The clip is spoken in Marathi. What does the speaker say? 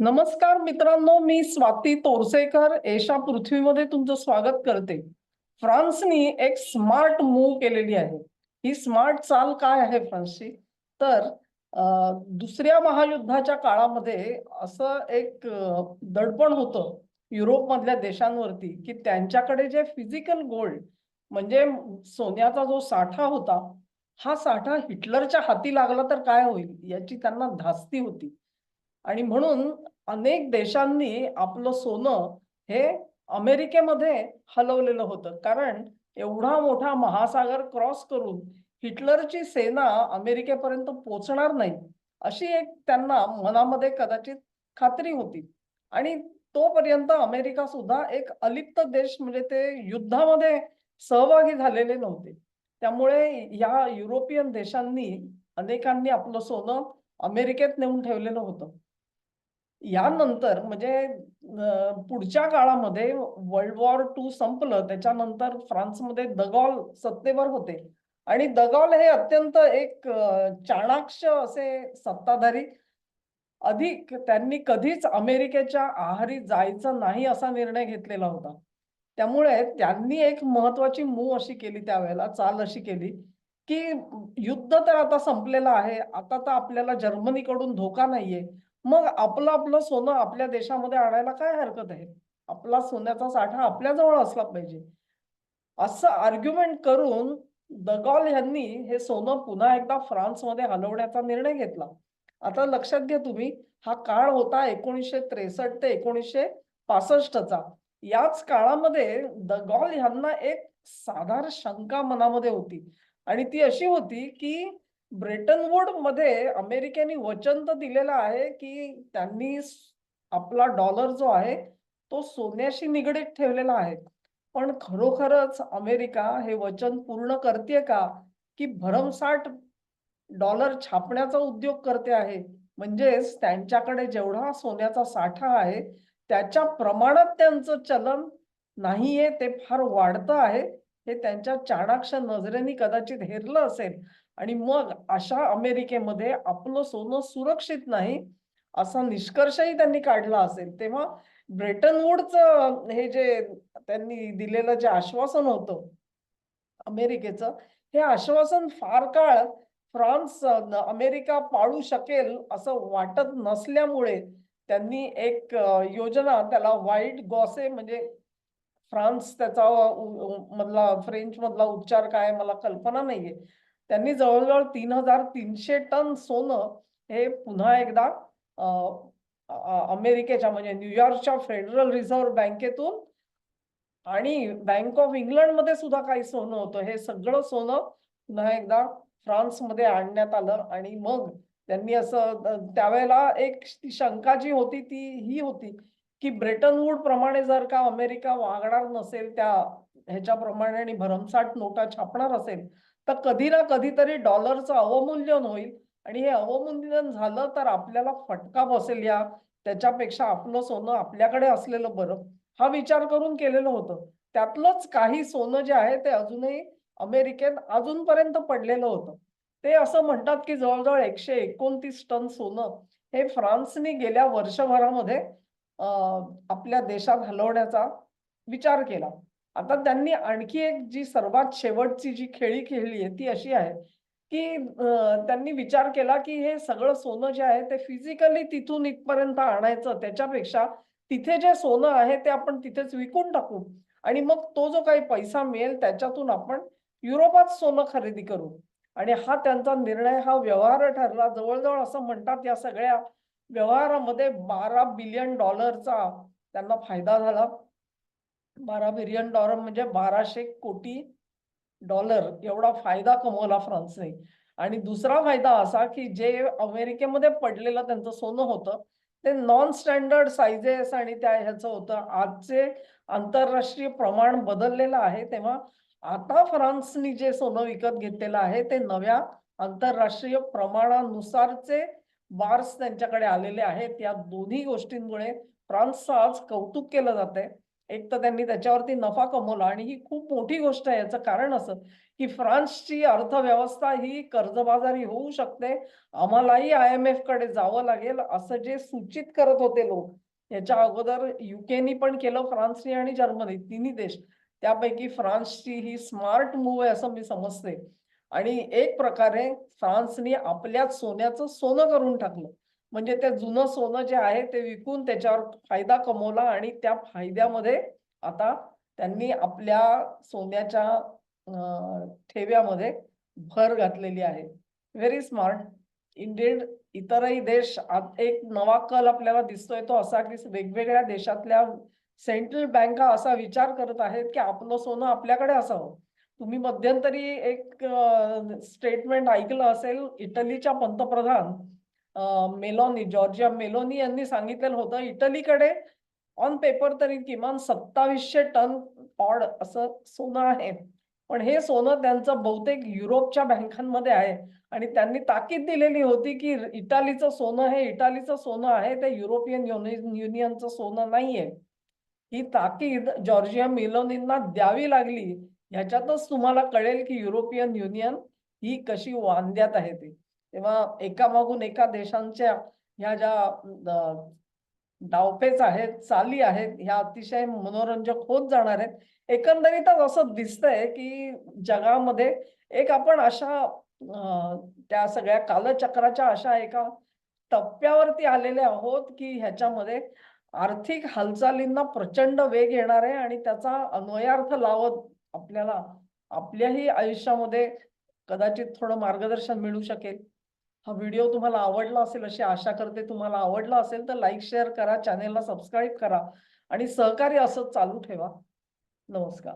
नमस्कार मित्रांनो, मी स्वाती तोरसेकर एशा पृथ्वीमध्ये तुमचं स्वागत करते. फ्रान्सनी एक स्मार्ट मूव्ह केलेली आहे. ही स्मार्ट चाल काय आहे फ्रान्सची? तर दुसऱ्या महायुद्धाच्या काळामध्ये असं एक दडपण होतं युरोपमधल्या देशांवरती, की त्यांच्याकडे जे फिजिकल गोल्ड म्हणजे सोन्याचा जो साठा होता, हा साठा हिटलरच्या हाती लागला तर काय होईल याची त्यांना धास्ती होती. आणि म्हणून अनेक देशांनी आपलं सोनं हे अमेरिकेमध्ये हलवलेलं होतं. कारण एवढा मोठा महासागर क्रॉस करून हिटलरची सेना अमेरिकेपर्यंत पोहोचणार नाही, अशी एक त्यांना मनामध्ये कदाचित खात्री होती. आणि तोपर्यंत अमेरिका सुद्धा एक अलिप्त देश म्हणजे ते युद्धामध्ये सहभागी झालेले नव्हते. त्यामुळे या युरोपियन देशांनी अनेकांनी आपलं सोनं अमेरिकेत नेऊन ठेवलेलं होतं. यानंतर म्हणजे पुढच्या काळामध्ये वर्ल्ड वॉर 2 संपलं. त्याच्यानंतर फ्रान्समध्ये द गॉल सत्तेवर होते आणि द गॉल हे अत्यंत एक चाणाक्ष असे सत्ताधारी. अधिक त्यांनी कधीच अमेरिकेच्या आहारी जायचं नाही असा निर्णय घेतलेला होता. त्यामुळे त्यांनी एक महत्वाची मूव्ह अशी केली त्यावेळेला, चाल अशी केली, की युद्ध तर आता संपलेलं आहे. आता तर आपल्याला जर्मनीकडून धोका नाहीये. मग आपलं सोनं आपल्या देशामध्ये आणायला काय हरकत आहे? आपला सोन्याचा साठा आपल्याजवळ असला पाहिजे. असं आर्ग्युमेंट करून द गॉल यांनी हे सोनं पुन्हा एकदा फ्रान्समध्ये हलवण्याचा निर्णय घेतला. आता लक्षात घ्या तुम्ही, हा काळ होता 1963 ते 1965 चा. याच काळामध्ये द गॉल यांना एक साधारण शंका मनामध्ये होती आणि ती अशी होती, की ब्रेटन वूड मध्ये अमेरिकेने वचन तर दिलेलं आहे, की त्यांनी आपला डॉलर जो आहे, तो सोन्याशी निगडीत ठेवलेला आहे. पण खरोखरच अमेरिका हे वचन पूर्ण करतेय का? की भरमसाठ डॉलर छापण्याचा उद्योग करते आहे? म्हणजेच त्यांच्याकडे जेवढा सोन्याचा साठा आहे, त्याच्या प्रमाणात त्यांचं चलन नाहीये, ते फार वाढतं आहे. हे त्यांच्या चाणाक्ष नजरेने कदाचित हेरलं असेल आणि मग अशा अमेरिकेमध्ये आपलं सोनं सुरक्षित नाही, असा निष्कर्षही त्यांनी काढला असेल. तेव्हा ब्रेटन वूडचं हे जे त्यांनी दिलेलं जे आश्वासन होतं अमेरिकेचं, हे आश्वासन फार काळ अमेरिका पाळू शकेल असं वाटत नसल्यामुळे त्यांनी एक योजना, त्याला व्हाईट गॉसे म्हणजे फ्रान्स त्याचा मधला फ्रेंच मधला उच्चार काय मला कल्पना नाहीये. त्यांनी जवळ-जवळ 3,300 टन सोनं हे पुन्हा एकदा अ, अमेरिकेच्या म्हणजे न्यूयॉर्कच्या फेडरल रिझर्व्ह बँकेतून आणि बँक ऑफ इंग्लंडमध्ये सुद्धा काही सोनं होतं. हे सगळं सोनं पुन्हा एकदा फ्रान्समध्ये आणण्यात आलं आणि मग त्यांनी असं त्यावेळेला एक शंका जी होती ती ही होती, की ब्रेटन वूड प्रमाणे जर का अमेरिका वागणार नसेल त्या ह्याच्याप्रमाणे आणि भरमसाठ नोटा छापणार असेल, तर कधी ना कधीतरी डॉलरचं अवमूल्यन होईल आणि हे अवमूल्यन झालं तर आपल्याला फटका बसेल या त्याच्यापेक्षा आपलं सोनं आपल्याकडे असलेलं बरं. हा विचार करून केलेलं होतं. त्यातलंच काही सोनं जे आहे ते अजूनही अमेरिकेत अजूनपर्यंत पडलेलं होतं. ते असं म्हणतात, की जवळ-जवळ 129 टन सोनं हे फ्रान्सने गेल्या वर्षभरामध्ये अ, आपल्या देशात हलवण्याचा विचार केला. आता त्यांनी आणखी एक जी सर्वात शेवटची जी खेळी खेळली आहे ती अशी आहे, की त्यांनी विचार केला, की हे सगळं सोनं जे आहे ते फिजिकली तिथून इथपर्यंत आणायचं त्याच्यापेक्षा तिथे जे सोनं आहे ते आपण तिथेच विकून टाकू आणि मग तो जो काही पैसा मिळेल त्याच्यातून आपण युरोपात सोनं खरेदी करू. आणि हा त्यांचा निर्णय हा व्यवहार्य ठरला. जवळ-जवळ असं म्हणतात या सगळ्या व्यवहारामध्ये $12 बिलियन त्यांना फायदा झाला. $12 बिलियन म्हणजे 1,200 कोटी एवढा फायदा कमवला फ्रान्सने. आणि दुसरा फायदा असा, की जे अमेरिकेमध्ये पडलेलं त्यांचं सोनं होतं, ते नॉन स्टँडर्ड साइजेस आणि त्या ह्याचं होतं. आजचे आंतरराष्ट्रीय प्रमाण बदललेलं आहे. तेव्हा आता फ्रान्सनी जे सोनं विकत घेतलेलं आहे, ते नव्या आंतरराष्ट्रीय प्रमाणानुसारचे बार्स त्यांच्याकडे आलेले आहेत. या दोन्ही गोष्टींमुळे फ्रान्सचं आज कौतुक केलं जातंय. एक तर त्यांनी त्याच्यावरती नफा कमवला आणि ही खूप मोठी गोष्ट आहे. याचं कारण असं, की फ्रान्सची अर्थव्यवस्था ही कर्जबाजारी होऊ शकते. आम्हालाही IMF कडे जावं लागेल असं जे सूचित करत होते लोक. याच्या अगोदर UKनी पण केलं, फ्रान्सनी आणि जर्मनी तिन्ही देश. त्यापैकी फ्रान्सची ही स्मार्ट मूव्ह आहे असं मी समजते. आणि एक प्रकारे फ्रान्सनी आपल्याच सोन्याचं सोनं करून टाकलं. म्हणजे ते जुनं सोनं जे आहे ते विकून त्याच्यावर फायदा कमवला आणि त्या फायद्यामध्ये आता त्यांनी आपल्या सोन्याच्या ठेव्यामध्ये भर घातलेली आहे. Very smart. इंडियन इतरही देश एक नवा कल आपल्याला दिसतोय तो असा की वेगवेगळ्या देशातल्या सेंट्रल बँका असा विचार करत आहेत की आपलं सोनं आपल्याकडे असावं. तुम्ही मध्यंतरी एक स्टेटमेंट ऐकलं असेल इटलीच्या पंतप्रधान मेलोनी, जॉर्जिया मेलोनी यांनी सांगितलेलं होतं इटलीकडे ऑन पेपर तरी किमान 2700 टन ऑड असं सोनं आहे. पण हे सोनं त्यांचं बहुतेक युरोपच्या बँकांमध्ये आहे आणि त्यांनी ताकीद दिलेली होती की इटालीचं सोनं हे इटालीचं सोनं आहे, ते युरोपियन युनियनचं सोनं नाहीये. ही ताकीद जॉर्जिया मेलोनींना द्यावी लागली. ह्याच्यातच तुम्हाला कळेल की युरोपियन युनियन ही कशी वांद्यात आहे ती. तेव्हा एकामागून एका देशांच्या ह्या ज्या डावपेच आहेत, चाली आहेत, ह्या अतिशय मनोरंजक होत जाणार आहेत. एकंदरीतच असं दिसतंय की जगामध्ये एक आपण अशा त्या सगळ्या कालचक्राच्या अशा एका टप्प्यावरती आलेले आहोत की ह्याच्यामध्ये आर्थिक हालचालींना प्रचंड वेग येणार आहे आणि त्याचा अन्वयार्थ लावत आपल्याला आपल्याही आयुष्यामध्ये कदाचित थोडं मार्गदर्शन मिळू शकेल. हा व्हिडिओ तुम्हाला आवडला असेल अशी आशा करते. तुम्हाला आवडला असेल तर लाईक, शेअर करा, चॅनेलला सबस्क्राईब करा आणि सहकार्य असंच चालू ठेवा. नमस्कार.